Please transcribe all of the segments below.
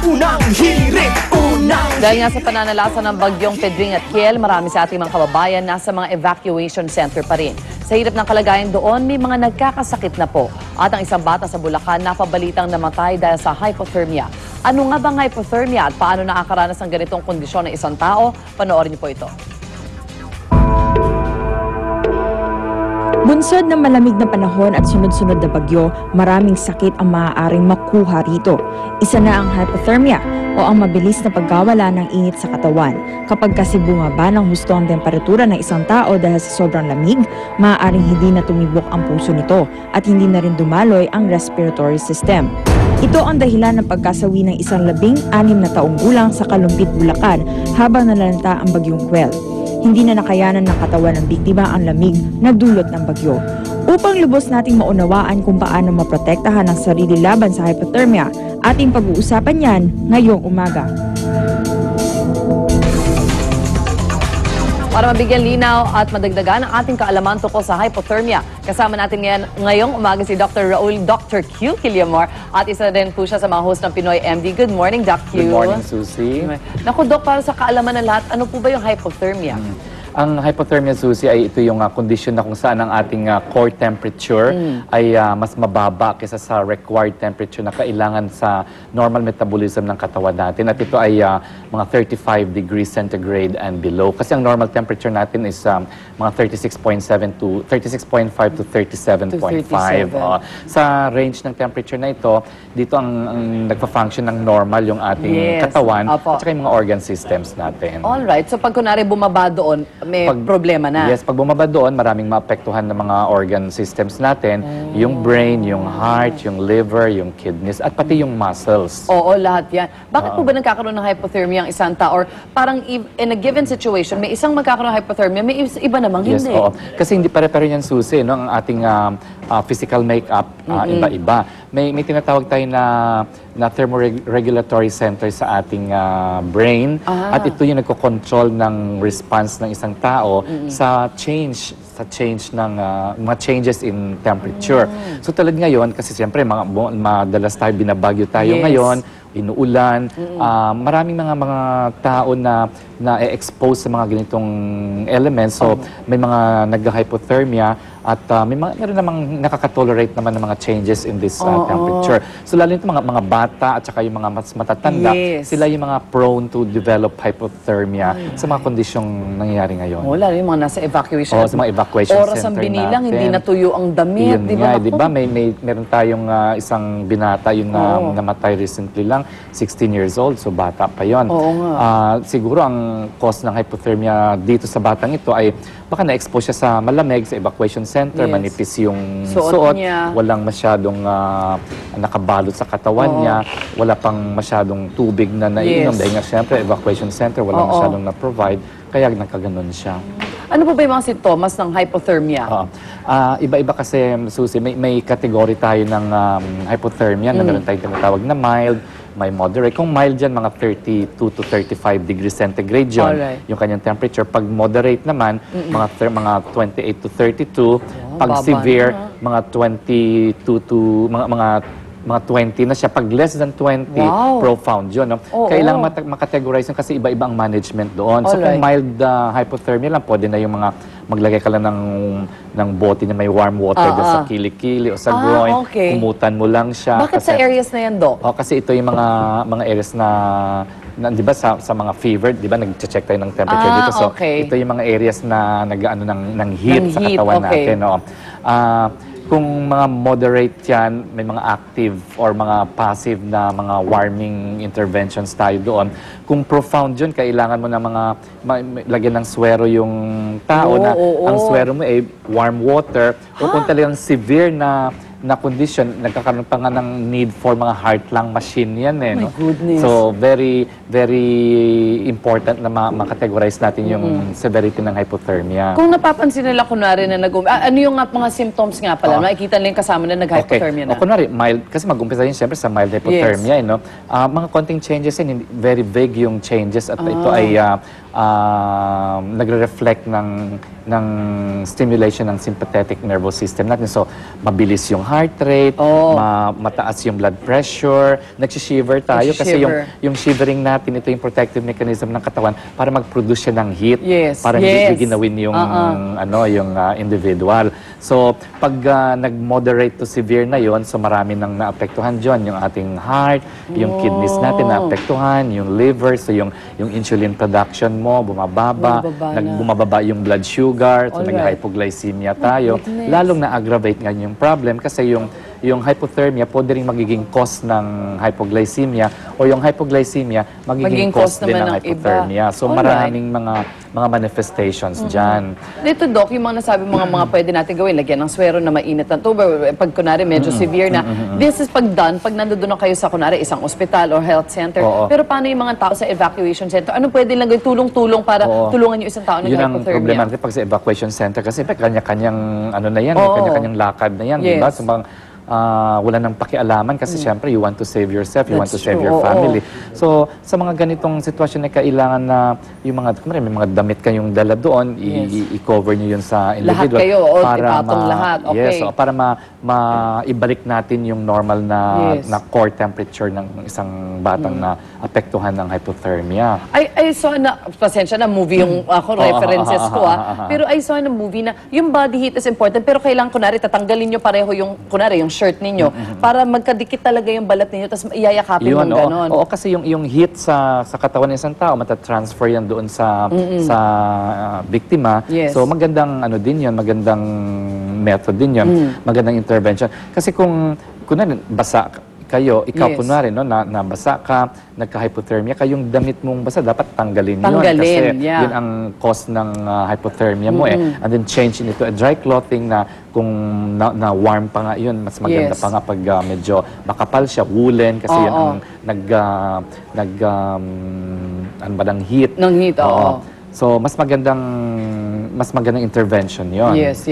unang hirit, unang Dahil nga sa pananalasa ng bagyong Pedring at Kiel, marami sa ating mga kababayan nasa mga evacuation center pa rin. Sa hirap ng kalagayan doon, may mga nagkakasakit na po. At ang isang bata sa Bulacan napabalitang namatay dahil sa hypothermia. Ano nga bang hypothermia at paano nakakaranas ng ganitong kondisyon ng isang tao? Panoorin niyo po ito. Bunsod ng malamig na panahon at sunod-sunod na bagyo, maraming sakit ang maaaring makuha rito. Isa na ang hypothermia o ang mabilis na pagkawala ng init sa katawan. Kapag kasi bumaba ng husto ang temperatura ng isang tao dahil sa sobrang lamig, maaaring hindi na tumibok ang puso nito at hindi na rin dumaloy ang respiratory system. Ito ang dahilan ng pagkasawi ng isang 16 na taong gulang sa Kalumpit, Bulacan habang nalalanta ang bagyong Kiel. Hindi na nakayanan ng katawan ng biktima ang lamig na dulot ng bagyo. Upang lubos nating maunawaan kung paano maprotektahan ang sarili laban sa hypothermia, ating pag-uusapan yan ngayong umaga. Para mabigyan linaw at madagdagan ang ating kaalaman tungkol sa hypothermia, kasama natin ngayong umaga si Dr. Raul Dr. Q. Quillamor at isa din po siya sa mga host ng Pinoy MD. Good morning, Doc Q. Good morning, Susie. Naku, Doc, para sa kaalaman ng lahat, ano po ba yung hypothermia? Ang hypothermia, Susie, ay ito yung condition na kung saan ang ating core temperature ay mas mababa kaysa sa required temperature na kailangan sa normal metabolism ng katawan natin. At ito ay mga 35 degrees centigrade and below. Kasi ang normal temperature natin is mga 36.5 to 37.5. Sa range ng temperature na ito, dito ang nagpa-function ng normal yung ating katawan at saka yung mga organ systems natin. Alright, so pag kunwari bumaba doon, may problema na. Yes, pag bumaba doon, maraming maapektuhan ng mga organ systems natin. Yung brain, yung heart, yung liver, yung kidneys, at pati yung muscles. Oo, lahat yan. Bakit po ba nagkakaroon ng hypothermia ang isang tao? Or parang in a given situation, may isang magkakaroon ng hypothermia, may iba namang Yes, hindi. oo. Kasi hindi pare-pare yan, Susie, no? Ang ating physical makeup, iba-iba. May tinatawag tayo na thermoregulatory center sa ating brain. At ito yung nagko-control ng response ng isang tao sa change ng mga changes in temperature. So tulad ngayon, kasi siyempre madalas tayo binabagyo tayo ngayon, inuulan, maraming mga tao na na-expose sa mga ganitong elements. So may mga nag-hypothermia at meron namang nakaka-tolerate naman ng mga changes in this temperature. So lalo nito mga bata at saka yung mga mas matatanda, sila yung mga prone to develop hypothermia sa mga kondisyong nangyayari ngayon. Lalo yung mga nasa evacuation. Sa mga evacuation oras center ang binilang, natin. hindi natuyo ang damit, Yun di ba? nga, di ba? Meron tayong isang binata yung namatay recently lang, 16 years old, so bata pa yon. Siguro ang cause ng hypothermia dito sa batang ito ay baka na-expose siya sa malamig, sa evacuation center, manipis yung suot, walang masyadong nakabalot sa katawan niya, wala pang masyadong tubig na naiinom dahil nga siyempre evacuation center, walang masyadong na-provide, kaya nagkaganon siya. Ano po ba yung mga sintomas ng hypothermia? Iba-iba kasi, Susie, may category tayo ng hypothermia na meron tayong tinatawag na mild, may moderate. Kung mild yan, mga 32 to 35 degrees centigrade yun, yung kanyang temperature. Pag moderate naman, mga 28 to 32. Pag severe, mga 22 to mga 20 na siya. Pag less than 20, profound yun. No? Kailangan makategorize yun kasi iba-iba ang management doon. So kung mild hypothermia lang, pwede na yung mga maglagay ka lang ng bote na may warm water sa kilikili o sa groin. Kumutan mo lang siya. Bakit sa areas na yan, Doc? Kasi ito yung mga areas na di ba sa mga fever, di ba nag-check tayo ng temperature dito. So ito yung mga areas na nag-ano ng heat sa katawan natin. No? Kung mga moderate yan, may mga active or mga passive na mga warming interventions tayo doon. Kung profound yun, kailangan mo na lagyan ng swero yung tao na ang swero mo ay warm water. O kung talagang severe na condition, nagkakaroon pa nga ng need for mga heart-lung machine yan eh. My goodness. So, very, very important na makategorize natin yung severity ng hypothermia. Kung napapansin nila, kunwari na ano yung mga symptoms nga pala? Makikita nila yung kasama na nag-hypothermia na. Kunwari, mild, kasi mag-umpisa yun siyempre sa mild hypothermia. No? Mga konting changes yun, very vague yung changes at ito ay nagre-reflect ng stimulation ng sympathetic nervous system natin. So, mabilis yung heart rate, Oh. mataas yung blood pressure, nagsishiver tayo kasi yung shivering natin, ito yung protective mechanism ng katawan para mag-produce siya ng heat. Yes, para yes. hindi ginawin yung individual. So, pag nag-moderate to severe na yon, so marami nang naapektuhan dyan. Yung ating heart, yung kidneys natin naapektuhan, yung liver, so yung insulin production mo, bumababa, bumababa yung blood sugar, so nag-hypoglycemia tayo. Lalong na-aggravate nga yung problem kasi yung hypothermia pwede rin magiging cause ng hypoglycemia o yung hypoglycemia magiging cause din ng hypothermia. So maraming mga manifestations dyan. Dito, Doc, yung mga nasabi mga pwede natin gawin, lagyan ng swero na mainit ng tubig, pag kunwari medyo severe na, this is pag done, pag nandoon na kayo sa kunwari isang ospital or health center. Pero paano yung mga tao sa evacuation center? Ano pwede lang gawin? Tulong-tulong para tulungan yung isang tao na yun ang hypothermia? problema natin pag sa evacuation center kasi kanya-kanyang ano na yan, kanya-kanyang lakad na yan, di ba? So, wala nang pakialaman kasi syempre you want to save yourself, you want to save your family. So sa mga ganitong sitwasyon ay kailangan na yung mga may mga damit kayong dala doon, i-cover niyo yun sa individual. Lahat kayo, ipatong lahat. Okay. Yes, so, para maibalik natin yung normal na core temperature ng isang batang na apektuhan ng hypothermia. I saw na, pasensya na, movie yung references ko pero I saw na movie na yung body heat is important pero kailangan kunwari tatanggalin nyo pareho yung kunwari yung shirt ninyo para magkadikit talaga yung balat ninyo tapos iyayakapin mo gano'n. Oo, kasi yung heat sa katawan ng isang tao matatransfer yan doon sa biktima. So magandang ano din yun, magandang method din yun, magandang intervention. Kasi kung kunwari basa kayo, ikaw kunwari nabasa ka, nagka-hypothermia ka, yung damit mong basa dapat tanggalin yun. Kasi yun ang cause ng hypothermia mo and then change into a dry clothing na kung na-warm pa nga yun, mas maganda pa nga pag medyo makapal siya, woolen, kasi yun ang ng heat. Ng heat, So, mas magandang intervention yon. Yes.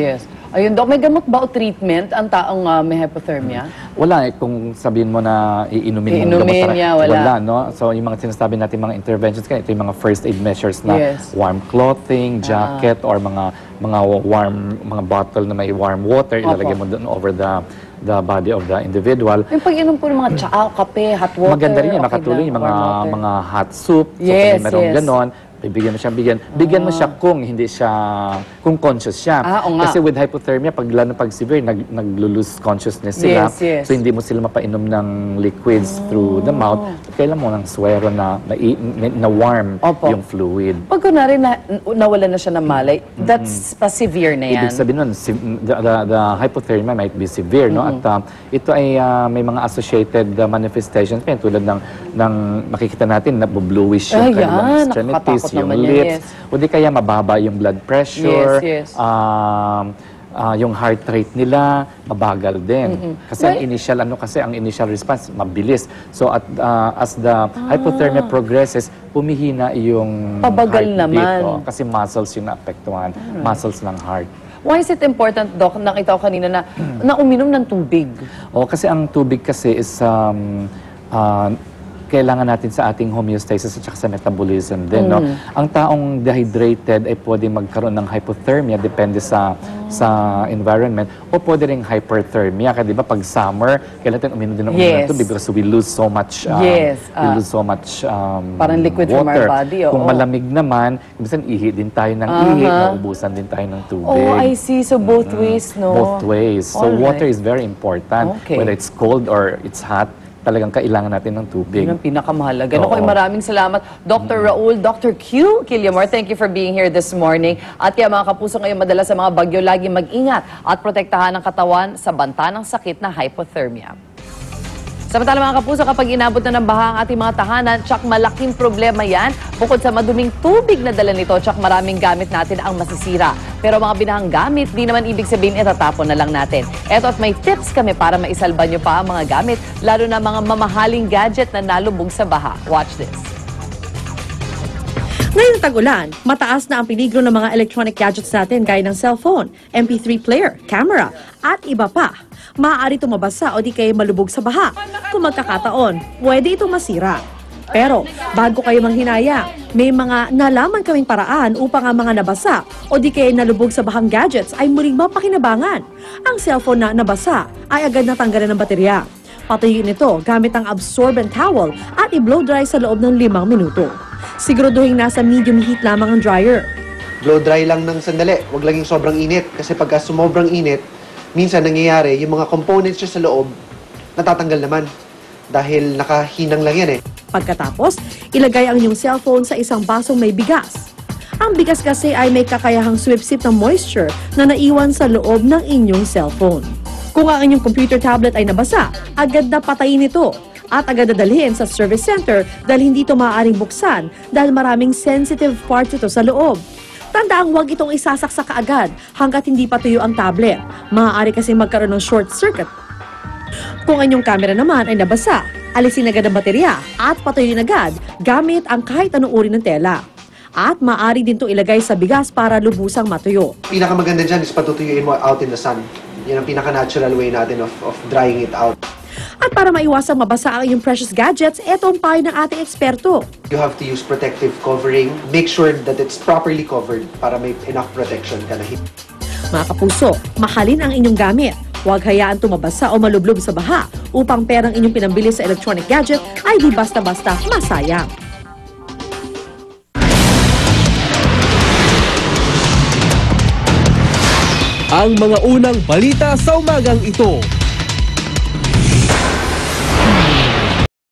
Ayun, Doc, may gamot ba o treatment ang taong may hypothermia? Wala kung sabihin mo na iinumin mo gamot. Wala, no? So, yung mga sinasabi natin mga interventions, ito yung mga first aid measures na warm clothing, jacket, or mga warm, mga bottle na may warm water, ilalagay mo doon over the body of the individual. Yung pag-inom po ng mga tsaa, kape, hot water. Maganda rin yan, makatulong yung mga hot soup. So, kung merong ganon, bigyan mo siya, bigyan mo siya kung conscious siya. Kasi with hypothermia, lalo pag severe, nag-lose consciousness sila. So hindi mo sila mapainom ng liquids through the mouth. Kailan mo ng swero na warm yung fluid. Pag kunwari nawala na siya ng malay, that's pa-severe na yan. Ibig sabihin nun, the hypothermia might be severe, no? At ito ay may mga associated manifestations, tulad ng makikita natin na bluish yung kanilang extremities, yung lips, o di kaya mababa yung blood pressure, yung heart rate nila mabagal din. Kasi ang initial response mabilis. So as the hypothermia progresses, pumihina yung pabagal heartbeat. naman. Kasi muscles yung naapektuhan, muscles ng heart. Why is it important, Doc? Nakita ko kanina na uminom ng tubig. Kasi ang tubig kasi is kailangan natin sa ating homeostasis at saka sa metabolism din, no? Ang taong dehydrated ay pwede magkaroon ng hypothermia, depende sa environment, o pwede ring hyperthermia. Kaya di ba pag summer, kailangan natin uminom din ng tubig because we lose so much parang liquid water. From our body. Kung malamig naman, minsan ihi din tayo ng ihi, naubusan din tayo ng tubig. Oh, I see. So both ways, no? Both ways. So water is very important. Whether it's cold or it's hot, talagang kailangan natin ng tubig. Yun ang pinakamahalaga. Naku, maraming salamat. Dr. Raul, Dr. Q Quillamor, thank you for being here this morning. At yan, mga kapuso, ngayon madala sa mga bagyo, lagi mag-ingat at protektahan ang katawan sa banta ng sakit na hypothermia. Samantala mga kapuso, kapag inabot na ng baha ang ating mga tahanan, tsak malaking problema yan. Bukod sa maduming tubig na dala nito, tsak maraming gamit natin ang masisira. Pero mga binahang gamit, di naman ibig sabihin itatapon na lang natin. Eto at may tips kami para maisalba nyo pa ang mga gamit, lalo na mga mamahaling gadget na nalubog sa baha. Watch this. Ngayong tag-ulan, mataas na ang peligro ng mga electronic gadgets natin gaya ng cellphone, MP3 player, camera, at iba pa. Maaari itong mabasa o di kaya malubog sa baha. Kung magkakataon, pwede itong masira. Pero bago kayo manghinaya, may mga nalaman kaming paraan upang ang mga nabasa o di kaya nalubog sa bahang gadgets ay muling mapakinabangan. Ang cellphone na nabasa ay agad natanggalan ng baterya. Patuyuin ito gamit ang absorbent towel at i-blow dry sa loob ng 5 minuto. Siguraduhin nasa medium heat lamang ang dryer. Blow dry lang ng sandali, wag lang yung sobrang init. Kasi pagka sumobrang init, minsan nangyayari, yung mga components siya sa loob, natatanggal naman. Dahil nakahinang lang yan eh. Pagkatapos, ilagay ang inyong cellphone sa isang basong may bigas. Ang bigas kasi ay may kakayahang swip-sip ng moisture na naiwan sa loob ng inyong cellphone. Kung ang inyong computer tablet ay nabasa, agad na patayin ito at agad dadalhin sa service center dahil hindi ito maaaring buksan dahil maraming sensitive parts ito sa loob. Tandaang huwag itong isasaksak kaagad hanggat hindi pa tuyo ang tablet. Maaari kasi magkaroon ng short circuit. Kung inyong camera naman ay nabasa, alisin agad ang baterya at patuyuin agad gamit ang kahit anong uri ng tela. At maaari din ito ilagay sa bigas para lubusang matuyo. Pinakamaganda dyan is patutuyuin mo out in the sun. Yan ang pinaka-natural way natin of drying it out. At para maiwasang mabasa ang inyong precious gadgets, eto ang payo ng ating eksperto. You have to use protective covering. Make sure that it's properly covered para may enough protection ka na. Mga kapuso, mahalin ang inyong gamit. Huwag hayaan tumabasa o malublob sa baha upang perang inyong pinambili sa electronic gadget ay di basta-basta masayang. Ang mga unang balita sa umagang ito.